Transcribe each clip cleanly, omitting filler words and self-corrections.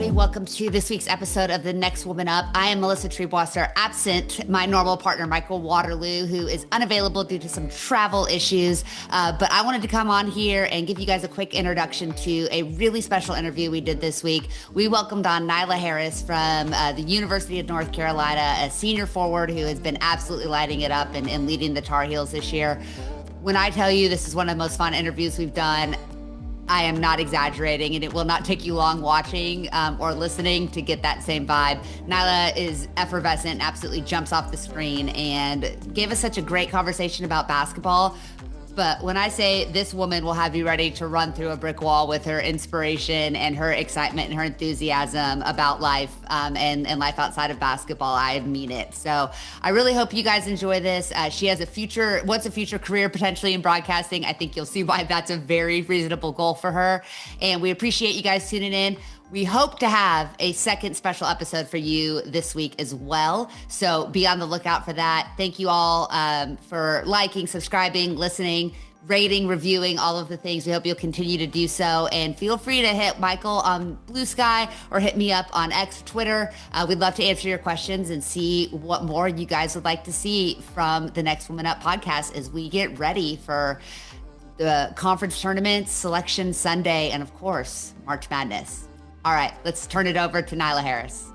everybody. Welcome to this week's episode of The Next Woman Up. I am Melissa Treebwasser, absent my normal partner, Michael Waterloo, who is unavailable due to some travel issues. But I wanted to come on here and give you guys a quick introduction to a really special interview we did this week. We welcomed on Nyla Harris from the University of North Carolina, a senior forward who has been absolutely lighting it up and leading the Tar Heels this year. When I tell you this is one of the most fun interviews we've done, I am not exaggerating, and it will not take you long watching or listening to get that same vibe. Nyla is effervescent, absolutely jumps off the screen, and gave us such a great conversation about basketball. But when I say this woman will have you ready to run through a brick wall with her inspiration and her excitement and her enthusiasm about life and life outside of basketball, I mean it. So I really hope you guys enjoy this. She has a future career potentially in broadcasting. I think you'll see why that's a very reasonable goal for her. And we appreciate you guys tuning in. We hope to have a second special episode for you this week as well. So be on the lookout for that. Thank you all for liking, subscribing, listening, rating, reviewing, all of the things. We hope you'll continue to do so. And feel free to hit Michael on Blue Sky or hit me up on X, Twitter. We'd love to answer your questions and see what more you guys would like to see from the Next Woman Up podcast as we get ready for the conference tournament, Selection Sunday, and of course, March Madness. All right, let's turn it over to Nyla Harris.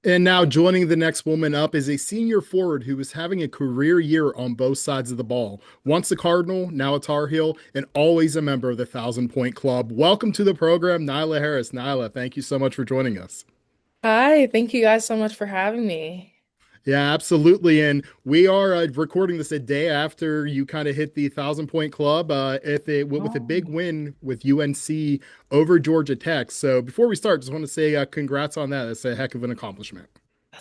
And now joining the Next Woman Up is a senior forward who is having a career year on both sides of the ball. Once a Cardinal, now a Tar Heel, and always a member of the 1,000-Point Club. Welcome to the program, Nyla Harris. Nyla, thank you so much for joining us. Hi, thank you guys so much for having me. Yeah, absolutely. And we are recording this a day after you kind of hit the 1,000-Point Club with a big win with UNC over Georgia Tech. So before we start, just want to say congrats on that. That's a heck of an accomplishment.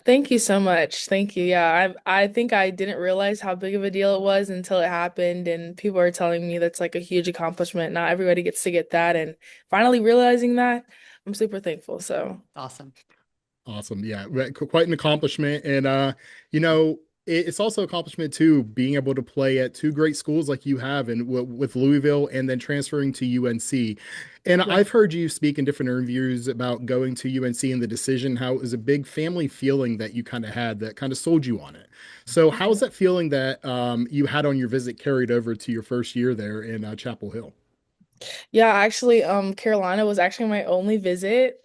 Thank you so much. Thank you. Yeah, I think I didn't realize how big of a deal it was until it happened, and people are telling me that's like a huge accomplishment. Not everybody gets to get that, and finally realizing that, I'm super thankful. So awesome. Awesome. Yeah, quite an accomplishment. And, it's also an accomplishment, too, being able to play at two great schools like you have and with Louisville and then transferring to UNC. And yeah. I've heard you speak in different interviews about going to UNC and the decision, how it was a big family feeling that you kind of had that kind of sold you on it. So how's that feeling that you had on your visit carried over to your first year there in Chapel Hill? Yeah, actually, Carolina was actually my only visit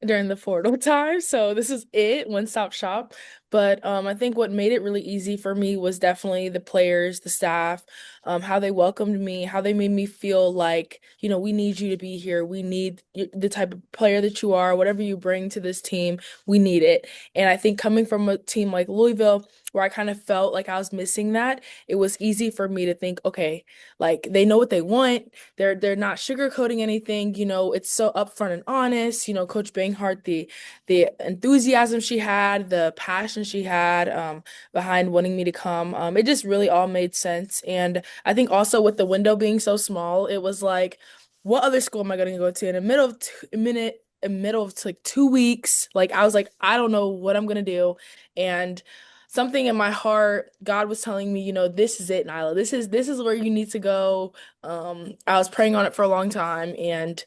during the portal time. So this is it, one-stop shop. But I think what made it really easy for me was definitely the players, the staff, how they welcomed me, how they made me feel like, we need you to be here. We need the type of player that you are, whatever you bring to this team, we need it. And I think coming from a team like Louisville, where I kind of felt like I was missing that, it was easy for me to think, okay, like they know what they want. They're not sugarcoating anything. It's so upfront and honest. Coach Banghart, the enthusiasm she had, the passion she had behind wanting me to come, it just really all made sense. And I think also with the window being so small, it was like, what other school am I going to go to in the middle of like 2 weeks? Like I was like, I don't know what I'm gonna do. And something in my heart, God was telling me, this is it, Nyla. This is where you need to go. I was praying on it for a long time, and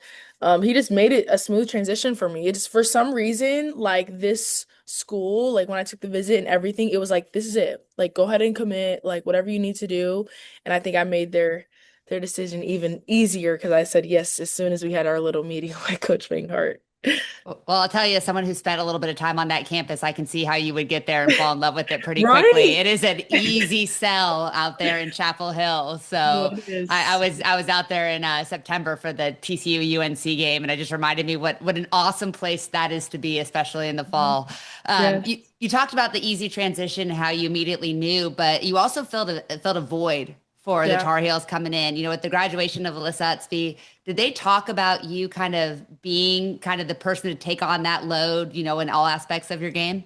he just made it a smooth transition for me. It's for some reason, like this school, like when I took the visit and everything, it was like, this is it. Like, go ahead and commit, like whatever you need to do. And I think I made their decision even easier because I said yes as soon as we had our little meeting with Coach Banghart. Well, I'll tell you, as someone who spent a little bit of time on that campus, I can see how you would get there and fall in love with it pretty quickly. Right? It is an easy sell out there in Chapel Hill. So It is. I was out there in September for the TCU UNC game, and it just reminded me what an awesome place that is to be, especially in the fall. Yes. You talked about the easy transition, how you immediately knew, but you also felt a void for the Tar Heels coming in. With the graduation of Alyssa Utsby, did they talk about you kind of being kind of the person to take on that load, in all aspects of your game?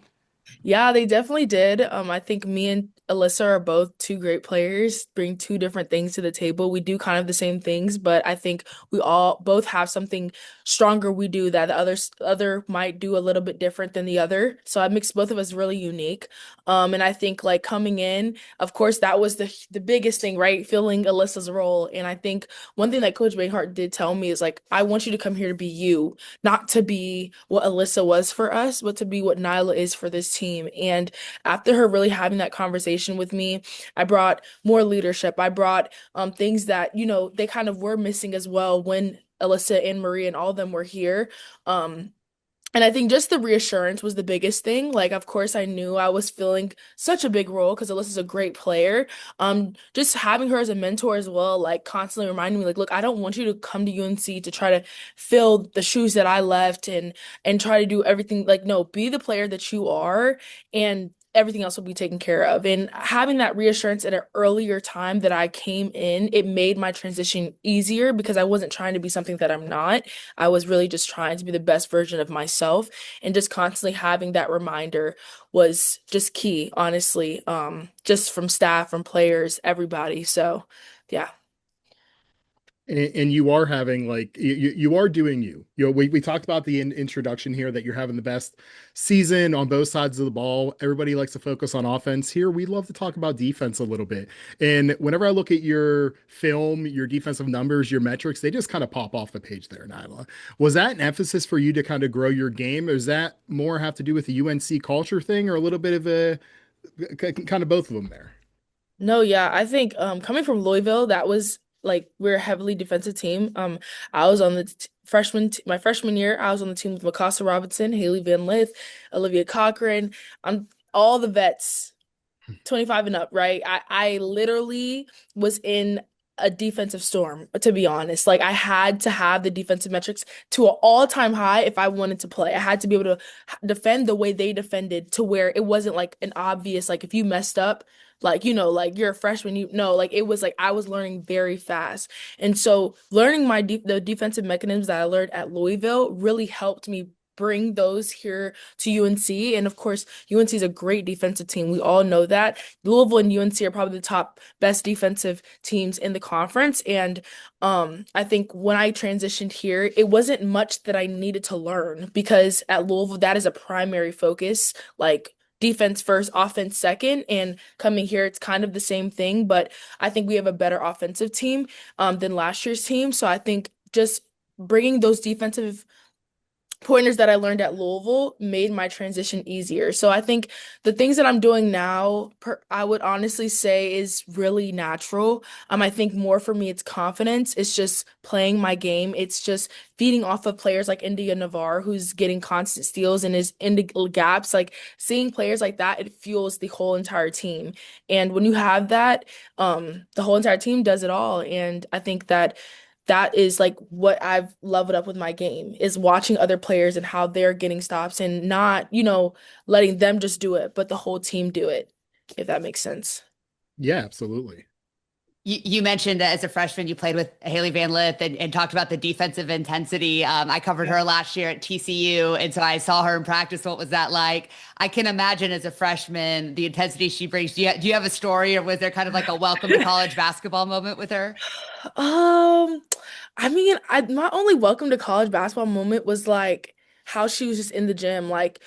Yeah, they definitely did. I think me Alyssa are both two great players, bring two different things to the table. We do kind of the same things, but I think we all both have something stronger we do that the other might do a little bit different than the other. So it makes both of us really unique. And I think like coming in, of course, that was the biggest thing, right? Filling Alyssa's role. And I think one thing that Coach Bainhart did tell me is like, I want you to come here to be you, not to be what Alyssa was for us, but to be what Nyla is for this team. And after her really having that conversation with me, I brought more leadership. I brought things that, they kind of were missing as well when Alyssa and Maria and all of them were here. Um, and I think just the reassurance was the biggest thing. Like, of course, I knew I was feeling such a big role because Alyssa's a great player. Just having her as a mentor as well, like constantly reminding me, like, look, I don't want you to come to UNC to try to fill the shoes that I left and try to do everything. Like, no, be the player that you are, and everything else will be taken care of. And having that reassurance at an earlier time that I came in, it made my transition easier because I wasn't trying to be something that I'm not. I was really just trying to be the best version of myself, and just constantly having that reminder was just key, honestly. Just from staff, from players, everybody. So, yeah. And you are having like you are doing you. We talked about the introduction here that you're having the best season on both sides of the ball. Everybody likes to focus on offense. Here we love to talk about defense a little bit. And whenever I look at your film, your defensive numbers, your metrics, they just kind of pop off the page there, Nyla. Was that an emphasis for you to kind of grow your game? Or does that more have to do with the UNC culture thing, or a little bit of a kind of both of them there? No, yeah, I think coming from Louisville, that was like we're a heavily defensive team. I was on the my freshman year, I was on the team with Mikasa Robinson, Haley Van Lith, Olivia Cochran, all the vets, 25 and up, right? I literally was in a defensive storm, to be honest. Like I had to have the defensive metrics to an all-time high if I wanted to play. I had to be able to defend the way they defended to where it wasn't like an obvious, like if you messed up, like like you're a freshman, like it was like I was learning very fast. And so learning the defensive mechanisms that I learned at Louisville really helped me bring those here to UNC. And of course, UNC is a great defensive team. We all know that. Louisville and UNC are probably the top best defensive teams in the conference. And I think when I transitioned here, it wasn't much that I needed to learn because at Louisville, that is a primary focus. Like defense first, offense second. And coming here, it's kind of the same thing, but I think we have a better offensive team than last year's team. So I think just bringing those defensive pointers that I learned at Louisville made my transition easier. So I think the things that I'm doing now, I would honestly say is really natural. I think more for me, it's confidence. It's just playing my game. It's just feeding off of players like India Navarre, who's getting constant steals and is in the gaps. Like seeing players like that, it fuels the whole entire team. And when you have that, the whole entire team does it all. And I think that is like what I've leveled up with my game is watching other players and how they're getting stops and not, letting them just do it, but the whole team do it, if that makes sense. Yeah, absolutely. You mentioned that as a freshman, you played with Haley Van Lith and talked about the defensive intensity. I covered Yeah. her last year at TCU, and so I saw her in practice. What was that like? I can imagine as a freshman, the intensity she brings. Do you have a story, or was there kind of like a welcome to college basketball moment with her? Um, I mean, my only welcome to college basketball moment was like how she was just in the gym, like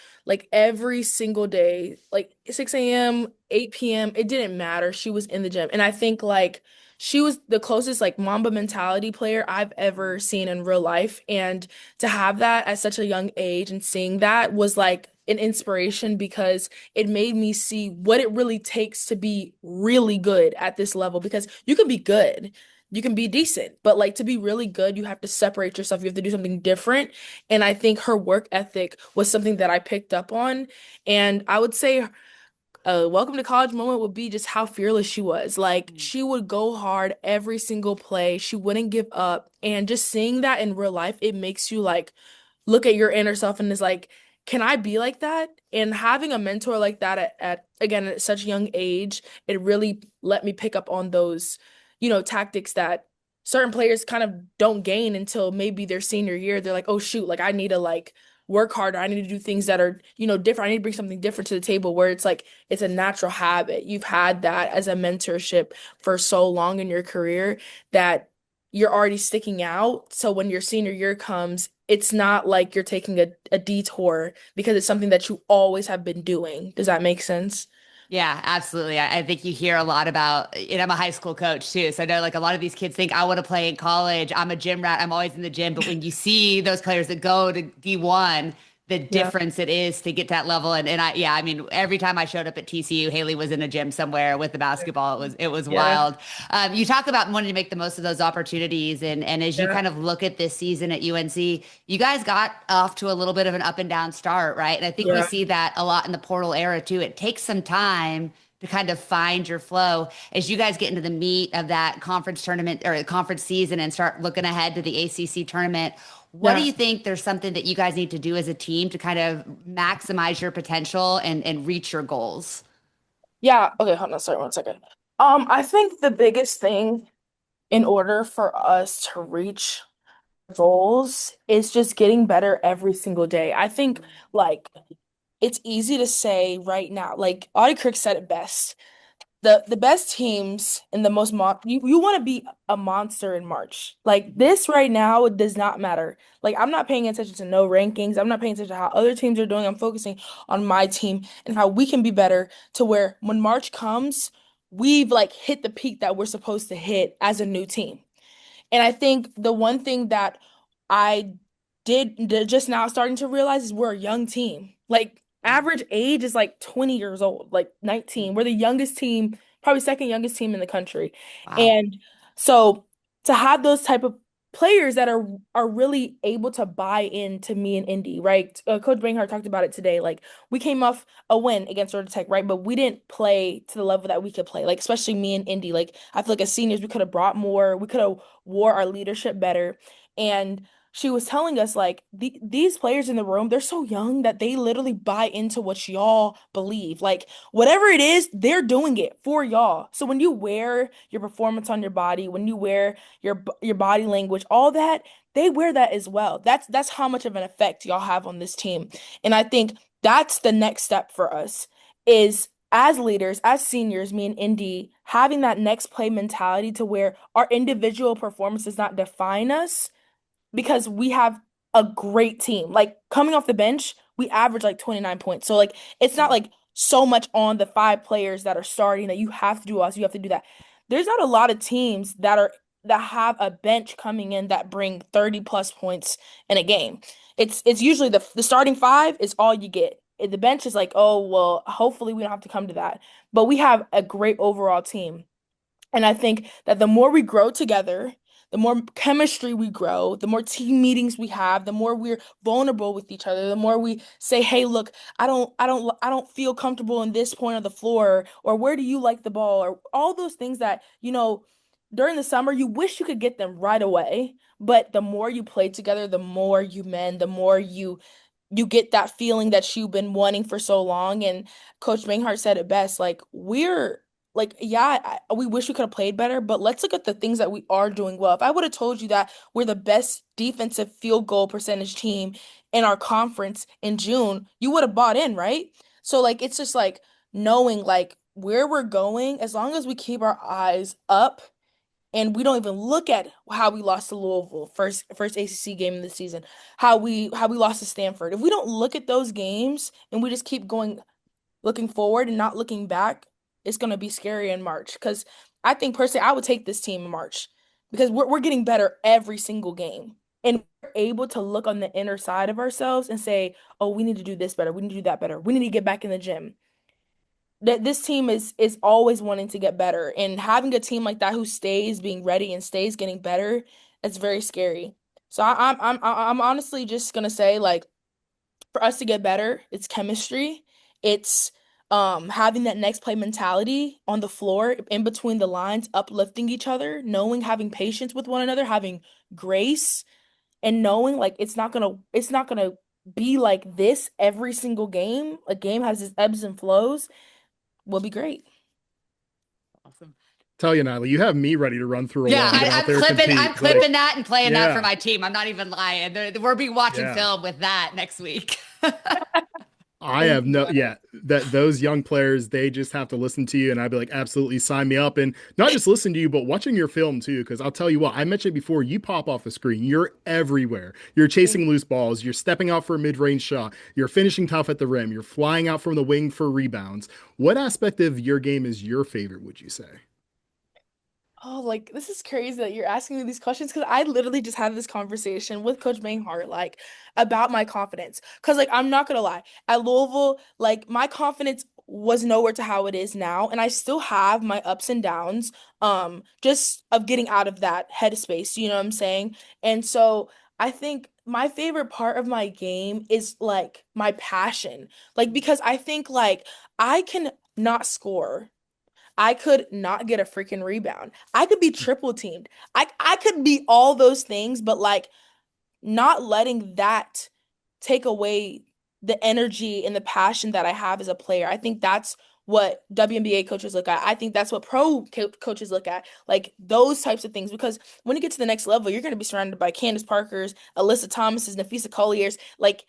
every single day, like 6 a.m., 8 p.m. It didn't matter. She was in the gym, and I think like she was the closest like Mamba mentality player I've ever seen in real life, and to have that at such a young age and seeing that was like an inspiration because it made me see what it really takes to be really good at this level because you can be good. You can be decent, but like to be really good, you have to separate yourself. You have to do something different. And I think her work ethic was something that I picked up on. And I would say a welcome to college moment would be just how fearless she was. Like she would go hard every single play. She wouldn't give up. And just seeing that in real life, it makes you like look at your inner self and is like, can I be like that? And having a mentor like that at again at such a young age, it really let me pick up on those, tactics that certain players kind of don't gain until maybe their senior year. They're like, oh shoot, like I need to like work harder. I need to do things that are, different. I need to bring something different to the table where it's like it's a natural habit. You've had that as a mentorship for so long in your career that you're already sticking out. So when your senior year comes, it's not like you're taking a detour because it's something that you always have been doing. Does that make sense? Yeah, absolutely. I think you hear a lot about, and I'm a high school coach too. So I know like a lot of these kids think I want to play in college. I'm a gym rat. I'm always in the gym. But when you see those players that go to D1, the Yeah. difference it is to get to that level. And I mean, every time I showed up at TCU, Haley was in a gym somewhere with the basketball. It was Yeah. wild. You talk about wanting to make the most of those opportunities. And as you Yeah. kind of look at this season at UNC, you guys got off to a little bit of an up and down start, right? And I think we Yeah. see that a lot in the portal era too. It takes some time to kind of find your flow as you guys get into the meat of that conference tournament or conference season and start looking ahead to the ACC tournament. What do Yeah. you think there's something that you guys need to do as a team to kind of maximize your potential and reach your goals? Yeah. Okay, hold on, sorry, 1 second. I think the biggest thing in order for us to reach goals is just getting better every single day. I think like it's easy to say right now, like Audie Crick said it best. The best teams and the most you want to be a monster in March. Like this right now, it does not matter. Like I'm not paying attention to no rankings. I'm not paying attention to how other teams are doing. I'm focusing on my team and how we can be better to where when March comes, we've like hit the peak that we're supposed to hit as a new team. And I think the one thing that I did just now starting to realize is we're a young team. Like average age is like 20 years old, like 19. We're the youngest team, probably second youngest team in the country. Wow. And so to have those type of players that are really able to buy into me and Indy, right? Coach Banghart talked about it today. Like we came off a win against Georgia Tech, right? But we didn't play to the level that we could play. Like especially me and Indy. Like I feel like as seniors, we could have brought more. We could have wore our leadership better. And she was telling us like these players in the room, they're so young that they literally buy into what y'all believe. Like whatever it is, they're doing it for y'all. So when you wear your performance on your body, when you wear your body language, all that, they wear that as well. That's how much of an effect y'all have on this team. And I think that's the next step for us is as leaders, as seniors, me and Indy, having that next play mentality to where our individual performance does not define us because we have a great team. Like coming off the bench, we average like 29 points. So like it's not like so much on the five players that are starting that you have to do us, you have to do that. There's not a lot of teams that have a bench coming in that bring 30 plus points in a game. It's usually the starting five is all you get. The bench is like, oh well, hopefully we don't have to come to that. But we have a great overall team. And I think that the more we grow together, the more chemistry we grow, the more team meetings we have, the more we're vulnerable with each other, the more we say, "Hey, look, I don't feel comfortable in this point of the floor," or "Where do you like the ball?" or all those things that, during the summer you wish you could get them right away, but the more you play together, the more you mend, the more you get that feeling that you've been wanting for so long. And Coach Banghart said it best, like we're like, yeah, we wish we could have played better, but let's look at the things that we are doing well. If I would have told you that we're the best defensive field goal percentage team in our conference in June, you would have bought in, right? So like it's just like knowing like where we're going, as long as we keep our eyes up and we don't even look at how we lost to Louisville first ACC game of the season, how we lost to Stanford. If we don't look at those games and we just keep going looking forward and not looking back, it's going to be scary in March. Because I think personally, I would take this team in March because we're getting better every single game. And we're able to look on the inner side of ourselves and say, oh, we need to do this better. We need to do that better. We need to get back in the gym. That this team is always wanting to get better. And having a team like that who stays being ready and stays getting better, it's very scary. So I'm honestly just gonna say like for us to get better, it's chemistry. It's having that next play mentality on the floor, in between the lines, uplifting each other, knowing, having patience with one another, having grace, and knowing like it's not gonna be like this every single game. A game has its ebbs and flows, will be great. Awesome. Tell you, Nyla, you have me ready to run through a Yeah, wall and get out I'm there and clipping. I'm compete. Like, clipping that and playing that for yeah, my team. I'm not even lying. We'll be watching yeah. film with that next week. I Thank have you, no, guys. yeah, that those young players, they just have to listen to you. And I'd be like, absolutely sign me up. And not just listen to you, but watching your film too. Cause I'll tell you what, I mentioned before, you pop off the screen. You're everywhere. You're Thank chasing loose balls. You're stepping out for a mid range shot. You're finishing tough at the rim. You're flying out from the wing for rebounds. What aspect of your game is your favorite, would you say? Oh, like this is crazy that you're asking me these questions because I literally just had this conversation with Coach Mainhart, like about my confidence. Because like I'm not gonna lie, at Louisville, like my confidence was nowhere to how it is now, and I still have my ups and downs, just of getting out of that headspace. You know what I'm saying? And so I think my favorite part of my game is like my passion, like because I think like I can not score. I could not get a freaking rebound. I could be triple teamed. I could be all those things, but like not letting that take away the energy and the passion that I have as a player. I think that's what WNBA coaches look at. I think that's what coaches look at. Like those types of things because when you get to the next level, you're going to be surrounded by Candace Parkers, Alyssa Thomases, Nafisa Colliers, like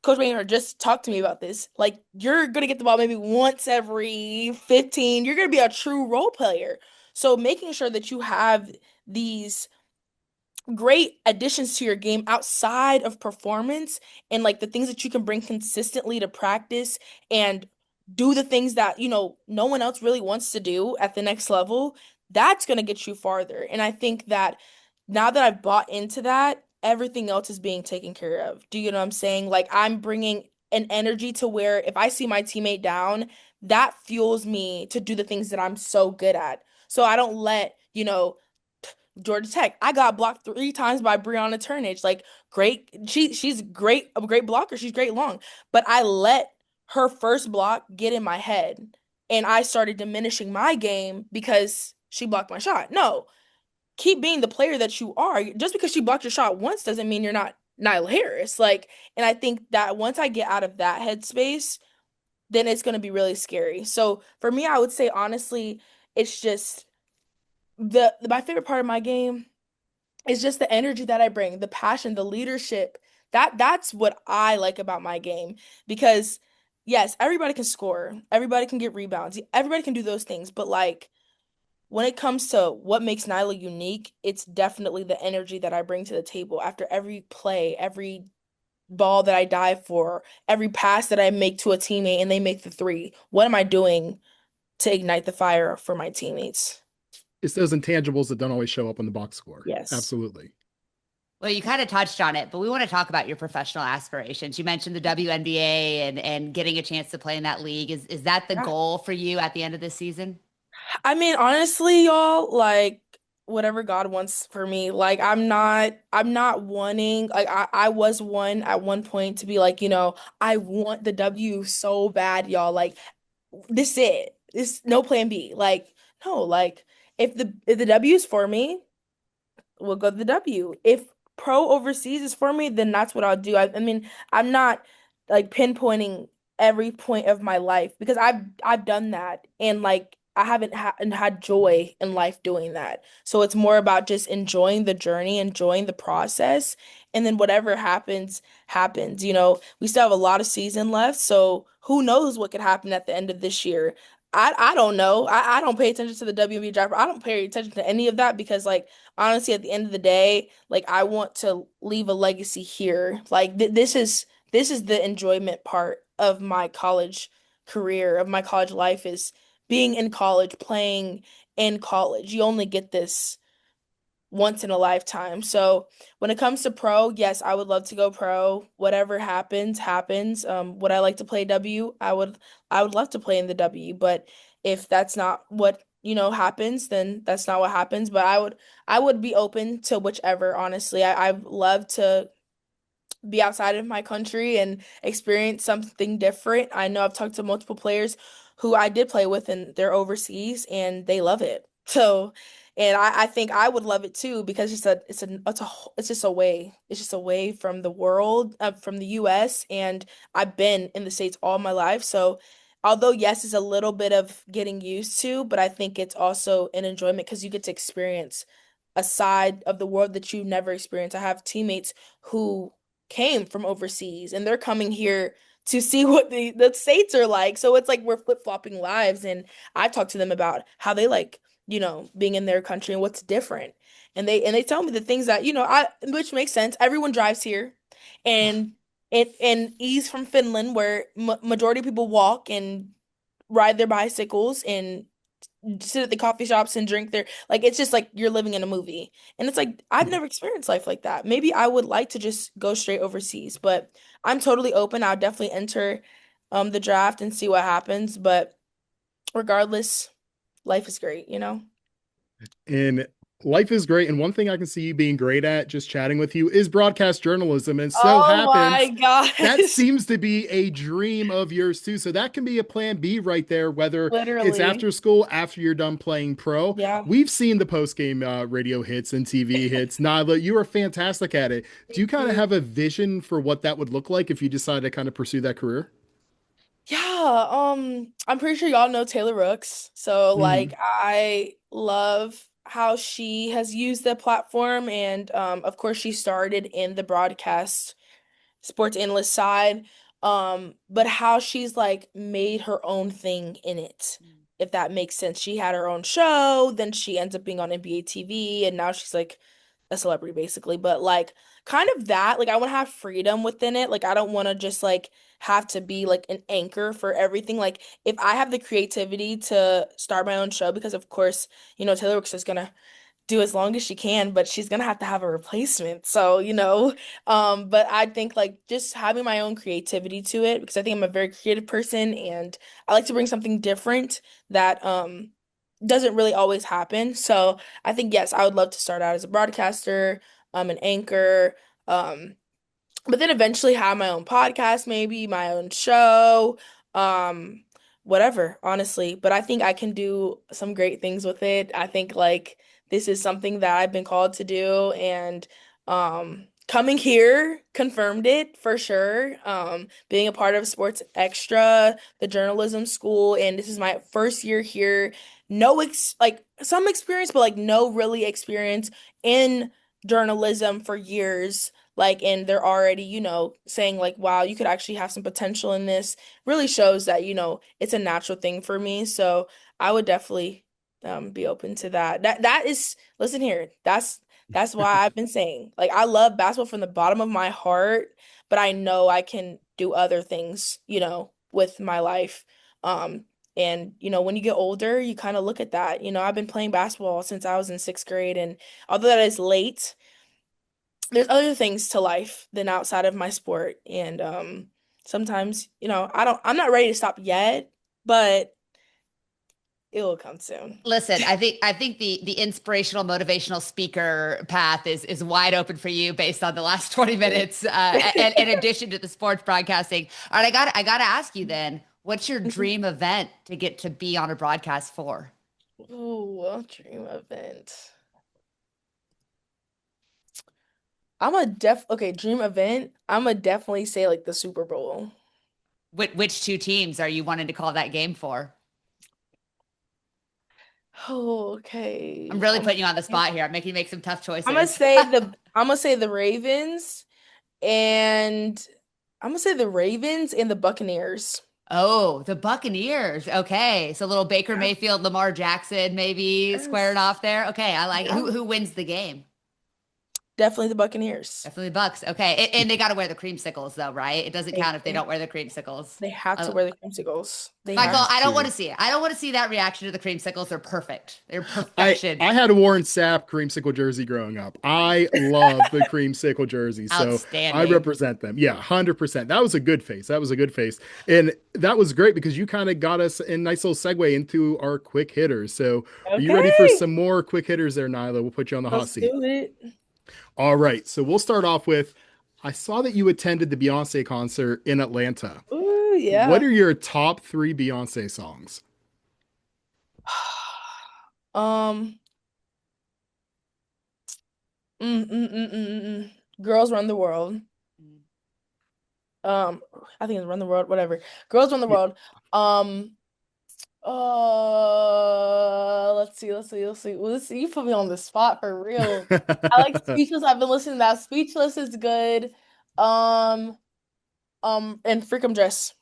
Coach Maynard just talked to me about this. Like, you're gonna get the ball maybe once every 15. You're gonna be a true role player. So making sure that you have these great additions to your game outside of performance and like the things that you can bring consistently to practice and do the things that, no one else really wants to do at the next level, that's going to get you farther. And I think that now that I've bought into that, everything else is being taken care of. Do you know what I'm saying? Like I'm bringing an energy to where if I see my teammate down, that fuels me to do the things that I'm so good at. So I don't let, Georgia Tech. I got blocked 3 times by Brianna Turnage. Like great, she's great, a great blocker. She's great long, but I let her first block get in my head, and I started diminishing my game because she blocked my shot. No, keep being the player that you are. Just because she blocked your shot once doesn't mean you're not Nyla Harris. Like, and I think that once I get out of that headspace, then it's gonna be really scary. So for me, I would say honestly, it's just my favorite part of my game it's just the energy that I bring, the passion, the leadership. That's what I like about my game because yes, everybody can score, everybody can get rebounds, everybody can do those things, but like when it comes to what makes Nyla unique, it's definitely the energy that I bring to the table after every play, every ball that I dive for, every pass that I make to a teammate and they make the three. What am I doing to ignite the fire for my teammates? It's those intangibles that don't always show up on the box score. Yes. Absolutely. Well, you kind of touched on it, but we want to talk about your professional aspirations. You mentioned the WNBA and getting a chance to play in that league. Is that the goal for you at the end of this season? I mean, honestly, y'all, like whatever God wants for me. Like I'm not wanting like I was one at one point to be like, I want the W so bad, y'all. Like this it. This no plan B. Like, no, like if the W is for me, we'll go to the W. If pro overseas is for me, then that's what I'll do. I mean, I'm not like pinpointing every point of my life because I've done that and like I haven't had joy in life doing that. So it's more about just enjoying the journey, enjoying the process, and then whatever happens, happens. We still have a lot of season left, so who knows what could happen at the end of this year. I don't know. I don't pay attention to the WNBA draft. I don't pay attention to any of that because like honestly, at the end of the day, like I want to leave a legacy here. Like this is the enjoyment part of my college career, of my college life is being in college, playing in college. You only get this once in a lifetime. So when it comes to pro, yes, I would love to go pro. Whatever happens, happens. Would I like to play W? I would love to play in the W, but if that's not what, happens, then that's not what happens. But I would be open to whichever, honestly. I'd love to be outside of my country and experience something different. I know I've talked to multiple players who I did play with and they're overseas and they love it. So, and I think I would love it too because it's just a way from the world, from the US and I've been in the States all my life. So although yes, it's a little bit of getting used to, but I think it's also an enjoyment because you get to experience a side of the world that you never experienced. I have teammates who came from overseas and they're coming here to see what the states are like. So it's like we're flip-flopping lives, and I talk to them about how they like, being in their country and what's different. And they tell me the things that, which makes sense. Everyone drives here. And and he's from Finland, where majority of people walk and ride their bicycles and sit at the coffee shops and drink their, like, it's just like you're living in a movie. And it's like I've never experienced life like that. Maybe I would like to just go straight overseas, but I'm totally open. I'll definitely enter the draft and see what happens. But regardless, life is great, you know? And life is great. And one thing I can see you being great at, just chatting with you, is broadcast journalism. And so Oh my happens that gosh. seems to be a dream of yours too. So that can be a plan B right there, whether it's Literally. after school, after you're done playing pro. Yeah. We've seen the post game radio hits and TV hits. Nyla, you are fantastic at it. Do you Thank kind of you. have a vision for what that would look like if you decide to kind of pursue that career? Yeah, I'm pretty sure y'all know Taylor Rooks. So Mhm. like I love how she has used the platform, and of course she started in the broadcast sports analyst side, but how she's like made her own thing in it, if that makes sense. She had her own show, then she ends up being on NBA TV, and now she's like a celebrity basically. But like kind of that, like I want to have freedom within it. Like I don't want to just like have to be like an anchor for everything. Like if I have the creativity to start my own show, because of course, Taylor Rooks is gonna do as long as she can, but she's gonna have to have a replacement. So, but I think like just having my own creativity to it, because I think I'm a very creative person and I like to bring something different that doesn't really always happen. So I think yes, I would love to start out as a broadcaster, an anchor, um, but then eventually have my own podcast, maybe my own show, um, whatever, honestly. But I think I can do some great things with it. I think like this is something that I've been called to do, and coming here confirmed it for sure. Being a part of Sports Extra, the journalism school, and this is my first year here. No like some experience, but like no really experience in journalism for years, like, and they're already, saying like, wow, you could actually have some potential in this, really shows that, it's a natural thing for me. So I would definitely be open to that. That is, listen here, that's why I've been saying, like, I love basketball from the bottom of my heart, but I know I can do other things, with my life. And when you get older, you kind of look at that. I've been playing basketball since I was in sixth grade, and although that is late, there's other things to life than outside of my sport. And sometimes, I'm not ready to stop yet, but it will come soon. Listen, I think the inspirational motivational speaker path is wide open for you based on the last 20 minutes and in addition to the sports broadcasting. All right, I got to ask you then, what's your dream event to get to be on a broadcast for? Ooh, dream event. I'm a def okay, dream event. I'm a definitely say like the Super Bowl. Which two teams are you wanting to call that game for? Oh, I'm okay. really putting you on the spot here. I'm making you make some tough I'm gonna choices. say the I'm gonna say the Ravens, and I'm gonna say the Ravens and the Buccaneers. Oh, the Buccaneers. Okay. So little Baker Yeah. Mayfield, Lamar Jackson, maybe squaring Yes. off there. Okay, I like it. Yeah. Who wins the game? Definitely the Buccaneers. Definitely Bucks. Okay. And they got to wear the creamsicles though, right? It doesn't They count if they they don't wear the creamsicles. they have to Uh, wear the creamsicles. They Michael, have Have I don't want to. to see it. I don't want to see that reaction to the creamsicles. They're perfect. They're I perfection. I had a Warren Sapp creamsicle jersey growing up. I love the creamsicle jersey, so I Outstanding. represent them. Yeah, 100%. That was a good face. That was a good face, and that was great because you kind of got us a nice little segue into our quick hitters. So, are you ready for Okay. some more quick hitters there, Nyla? We'll put you on the hot Let's seat. do it. All right. So we'll start off with. I saw that you attended the Beyonce concert in Atlanta. Ooh, What yeah. are your top three Beyonce songs? Um, Girls Run the World. I think it's Run the World, whatever. Girls Run the World. Um, let's see. Well, you put me on the spot for real. I like Speechless. I've been listening to that. Speechless is good. Um, and Freakum Dress.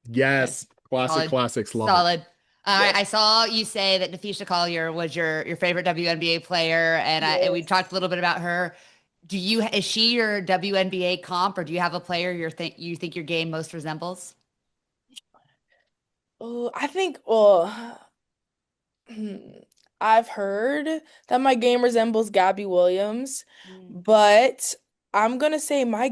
Good. Yes, classic Solid. classics. Love it. Solid. Yes. I saw you say that Nafisha Collier was your favorite WNBA player, and we Yes. talked a little bit about her. Is she your WNBA comp, or do you have a player you think your game most resembles? Oh, I think, well, I've heard that my game resembles Gabby Williams, Mm. but I'm gonna say my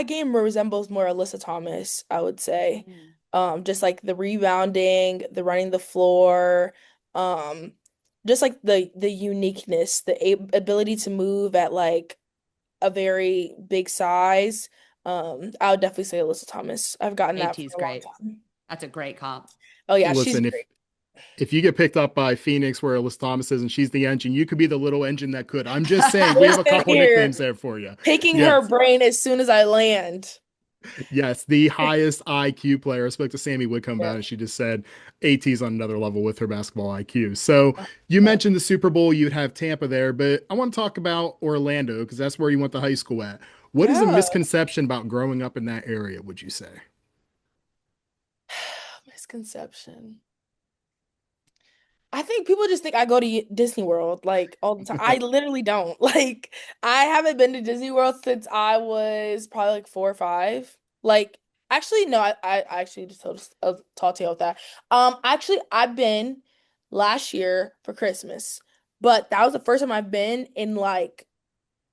game resembles more Alyssa Thomas, I would say. Mm. Just like the rebounding, the running the floor, um, just like the uniqueness, the a ability to move at like a very big size. I would definitely say Alyssa Thomas. I've gotten that AT's for a long great. time. That's a great comp. Oh yeah, she's Listen, great. if you get picked up by Phoenix where Alyssa Thomas is and she's the engine, you could be the little engine that could. I'm just saying, we have a Listen couple nicknames here, there for you. picking her Yes, brain as soon as I land. yes, the highest IQ player. I spoke to Sammy Whitcomb about Yeah. it. She just said AT's on another level with her basketball IQ. So you mentioned the Super Bowl, you'd have Tampa there, but I want to talk about Orlando because that's where you went to high school at. What is a Yeah. misconception about growing up in that area, would you say? Misconception. I think people just think I go to Disney World like all the time. I literally don't. Like I haven't been to Disney World since I was probably like 4 or 5. Like actually no, I actually just told tall tale with that. Actually I've been last year for Christmas, but that was the first time I've been in like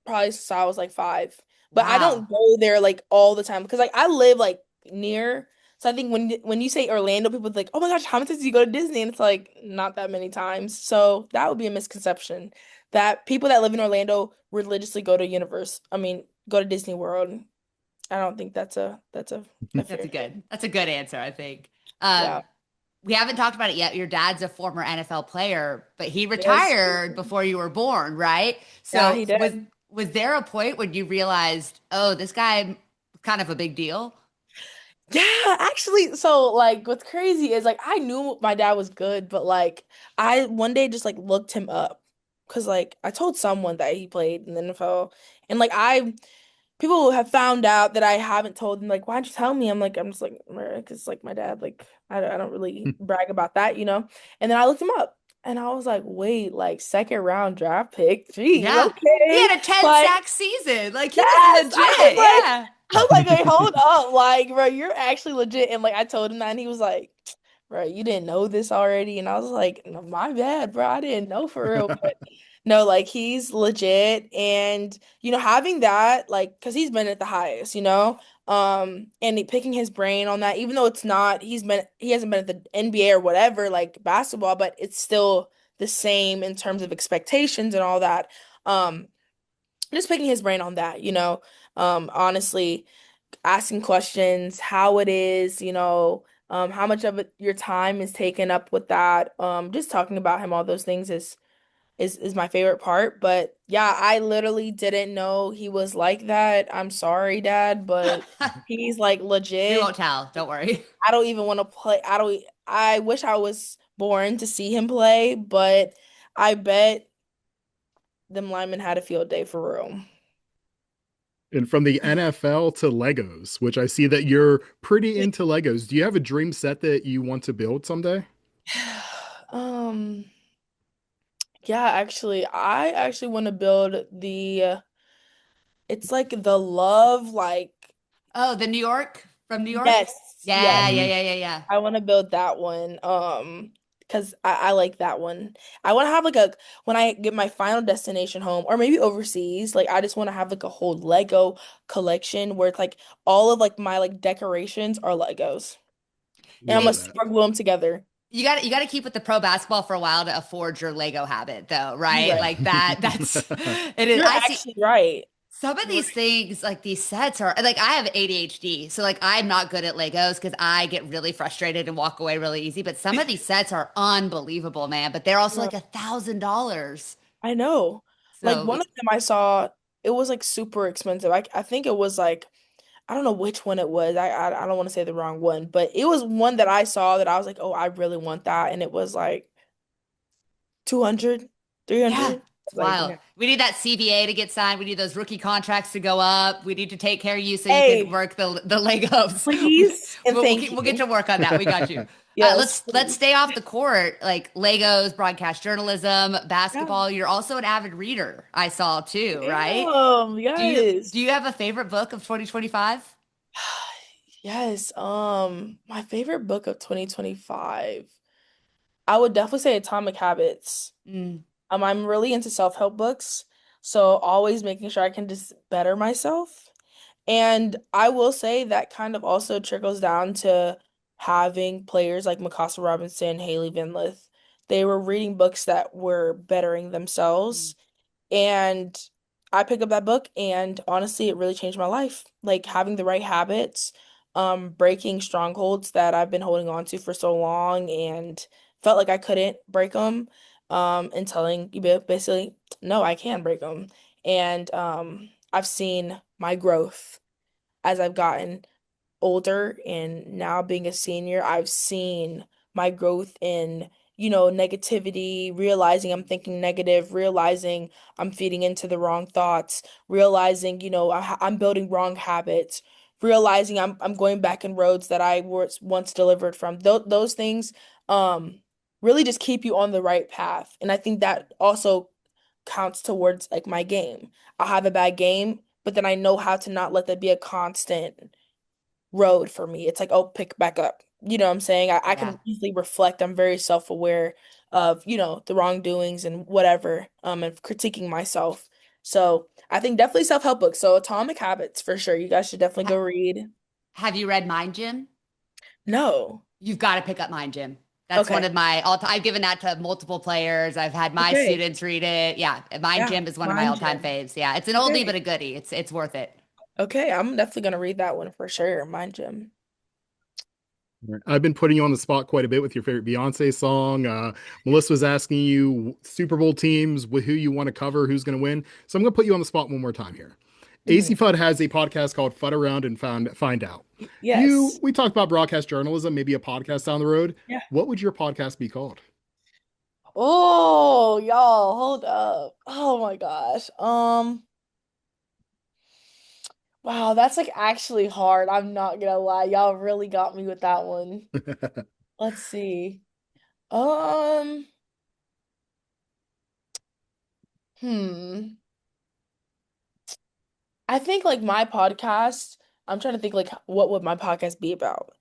probably since I was like 5. But I Wow. don't go there like all the time because like I live like near. So I think when you say Orlando, people are like, "Oh my gosh, how many times do you go to Disney?" And it's like not that many times. So that would be a misconception that people that live in Orlando religiously go to go to Disney World. I don't think that's a fair thing. That's a good answer, I think. Um, Yeah. we haven't talked about it yet. Your dad's a former NFL player, but he Yes. retired before you were born, right? Yeah, So he did. was there a point when you realized, oh, this guy kind of a big deal? Yeah, actually, so like what's crazy is like I knew my dad was good, but like I one day just like looked him up because like I told someone that he played in the NFL and like I people have found out that I haven't told them like why'd you tell me? I'm just like because like my dad like I don't really brag about that, you know? And then I looked him up and I was like, wait, like second round draft pick. Jeez, Yeah. He okay. had a 10 Like sack season. Like he was yes, legit. Yeah. I was like, wait, hold up, like, bro, you're actually legit. And like, I told him that, and he was like, bro, you didn't know this already. And I was like, no, my bad, bro, I didn't know for real. But no, like, he's legit, and having that, like, because he's been at the highest, and picking his brain on that, even though it's not, he hasn't been at the NBA or whatever, like basketball, but it's still the same in terms of expectations and all that. Um, just picking his brain on that, honestly, asking questions, how it is, how much of your time is taken up with that. Just talking about him, all those things is my favorite part. But yeah, I literally didn't know he was like that. I'm sorry, Dad, but he's like We won't legit. tell. Don't worry. I don't even want to play. I wish I was born to see him play, but I bet them linemen had a field day for real. And from the NFL to Legos, which I see that you're pretty into Legos. Do you have a dream set that you want to build someday? Um, yeah, actually, I actually want to build it's like the love, like, Oh, the New York from New York? yes, Yeah, yes. yeah, Mhm. yeah, yeah, yeah. I want to build that one. Because I like that one. I want to have like when I get my final destination home, or maybe overseas, like I just want to have like a whole Lego collection where it's like all of like my like decorations are Legos. And I'm gonna Love Hey, that. super glue them together. you got to keep with the pro basketball for a while to afford your Lego habit, though, You're right? right. Like that's it is. You're I see. actually right. Some of You're these things, like these sets are like I have ADHD. So like I'm not good at Legos because I get really frustrated and walk away really easy. But some of these sets are unbelievable, man. But they're also right. like $1,000. I know. Like So one of them I saw, it was like super expensive. I think it was like I don't know which one it was. I don't want to say the wrong one, but it was one that I saw that I was like, oh, I really want that. And it was like 200, Yeah, 300. it's Like, wild. no. We need that CBA to get signed. We need those rookie contracts to go up. We need to take care of you so you can Hey, work the Legos. please and We'll thank we'll get to you. work on that. We got you. Yes, Let's please. stay off the court. Like Legos, broadcast journalism, Yeah. basketball. You're also an avid reader. I saw too, right? Do Yes. you have a favorite book of 2025? Yes. My favorite book of 2025. I would definitely say Atomic Habits. Mm, I'm really into self-help books, so always making sure I can just better myself. And I will say that kind of also trickles down to having players like Mikasa Robinson, Haley Vinlith. They were reading books that were bettering mm, themselves. And I picked up that book and honestly it really changed my life. Like having the right habits, breaking strongholds that I've been holding on to for so long and felt like I couldn't break them, and telling you basically, no, I can break them. And I've seen my growth as I've gotten older and now being a senior, I've seen my growth in, negativity, realizing I'm thinking negative, realizing I'm feeding into the wrong thoughts, realizing, I'm building wrong habits, realizing I'm going back in roads that I was once delivered from. Those things really just keep you on the right path. And I think that also counts towards like my game. I'll have a bad game, but then I know how to not let that be a constant road for me. It's like, oh, pick back up. You know what I'm saying? I yeah. can easily reflect. I'm very self-aware of, the wrongdoings and whatever, and critiquing myself. So I think definitely self-help books. So Atomic Habits for sure. You guys should definitely go Ha read. have you read Mind Gym? No. You've got to pick up Mind Gym. That's one Okay. of my all time. I've given that to multiple players. I've had my Okay. students read it. Yeah, Mind Yeah. Gym is one of my Mind all-time Gym. faves. Yeah, it's an oldie but Okay. a goodie. It's worth it. Okay. I'm definitely gonna read that one for sure. Mind Gym. I've been putting you on the spot quite a bit with your favorite Beyonce song. Melissa was asking you Super Bowl teams, who you want to cover, who's going to win. So I'm going to put you on the spot one more time here. AC Mhm. Fudd has a podcast called Fudd Around and Find Out. Yes. We talked about broadcast journalism, maybe a podcast down the road. Yeah. What would your podcast be called? Oh, y'all, hold up. Oh my gosh. Wow, that's like actually hard. I'm not gonna lie. Y'all really got me with that one. Let's see. Um, hmm. I think like my podcast, I'm trying to think like what would my podcast be about?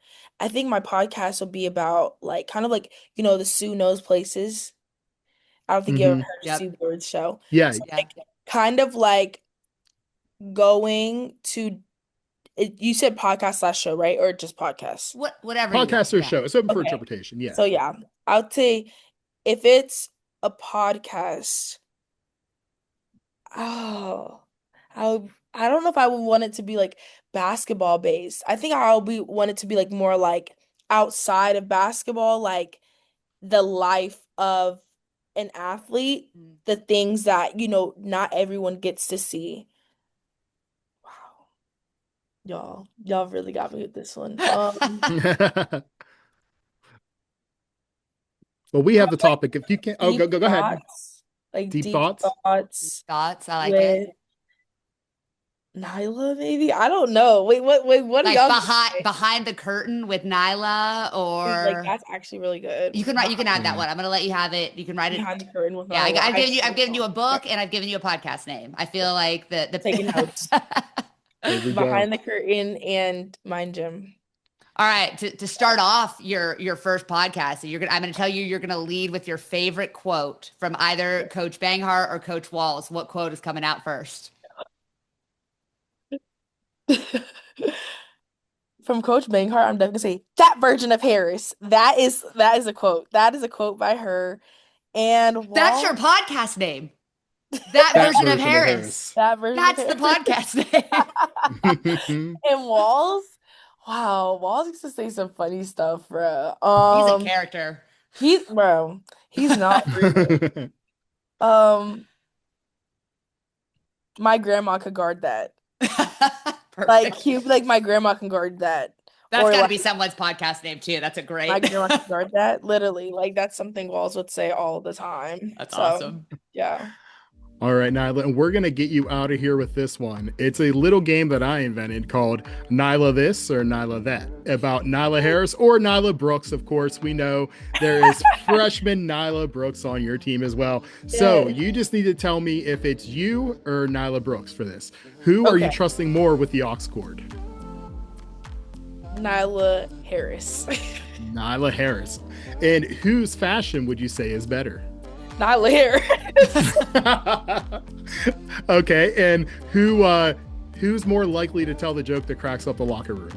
I think my podcast will be about like kind of like, the Sue Knows Places. I don't think you ever Hmm. heard of Yep. Sue Bird's show. Yeah. So Yeah. like kind of like going to you said podcast slash show, right? Or just podcast? Whatever you want. Podcast or Yeah. show. It's open for Okay. interpretation. Yeah. So yeah, I would say if it's a podcast, oh, I don't know if I would want it to be like basketball based. I think I'll be want it to be like more like outside of basketball, like the life of an athlete, Mm. the things that, not everyone gets to see. Wow. Y'all really got me with this one. Well, we have the Like topic. If you can, oh, deep go ahead. thoughts, like Deep deep thoughts. thoughts Thoughts. I like it. with Nyla, maybe? I don't know. Wait, what are Like y'all gonna say? behind the curtain with Nyla, Wait, like or that's actually really good. you can write. You can add that Yeah. one. I'm gonna let you have it. You can write it. Behind the curtain with Yeah, Nyla. I've I given you. actually I've given you a yeah, book and I've given you a podcast name. I feel like taking the. notes. There we go. Behind the curtain and Mind Gym. All right, to start off your first podcast, I'm gonna tell you you're gonna lead with your favorite quote from either Coach Banghart or Coach Walls. What quote is coming out first? From Coach Banghart, I'm definitely gonna say that version of Harris. That is a quote. That is a quote by her. And That's your Wall, podcast name. That That version of version of Harris. Harris. that version of That's the Harris. podcast name. And Walls, wow, Walls used to say some funny stuff, bro. He's a character. He's not real. Um, my grandma could guard that. Like Perfect. cute, like my grandma can guard that. That's Or got to like be someone's podcast name too. That's a great. my grandma can guard that. Literally, like that's something walls would say all the time. That's So awesome. yeah. All right, Nyla, and we're going to get you out of here with this one. It's a little game that I invented called Nyla This or Nyla That, about Nyla Harris or Nyla Brooks. Of course, we know there is freshman Nyla Brooks on your team as well. So Yes. you just need to tell me if it's you or Nyla Brooks for this. Who are you Okay. trusting more with the aux cord? Nyla Harris. Nyla Harris. And whose fashion would you say is better? Nyla Harris. Okay, and who's more likely to tell the joke that cracks up the locker room?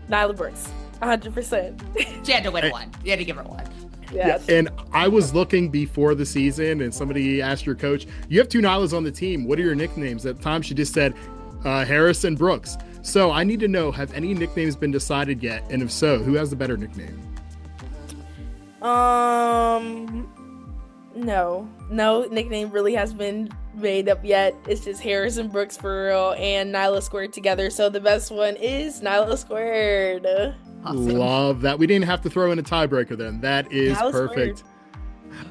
Nyla Brooks. 100%. She had to win one. You had to give her one. Yes. And I was looking before the season, and somebody asked your coach, you have two Nylas on the team. What are your nicknames? At the time, she just said Harris and Brooks. So I need to know, have any nicknames been decided yet? And if so, who has the better nickname? No nickname really has been made up yet. It's just Harris and Brooks for real and Nyla squared together. So the best one is Nyla squared. Awesome. Love that. We didn't have to throw in a tiebreaker then. That is Nyla perfect. squared.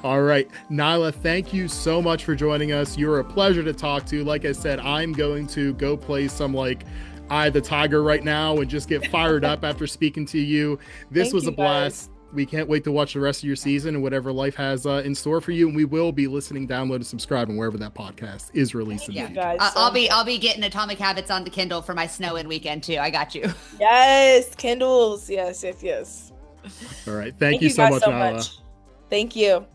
All right, Nyla, thank you so much for joining us. You're a pleasure to talk to. Like I said, I'm going to go play some Eye of the Tiger right now and just get fired up after speaking to you. This Thank was you, a blast. We can't wait to watch the rest of your season and whatever life has in store for you. And we will be listening, download, and subscribing wherever that podcast is released. Thank you in. guys. I'll be getting Atomic Habits on the Kindle for my snow in weekend too. I got you. Yes, Kindles. Yes. All right. Thank you you so guys much, so Nyla. much. Thank you.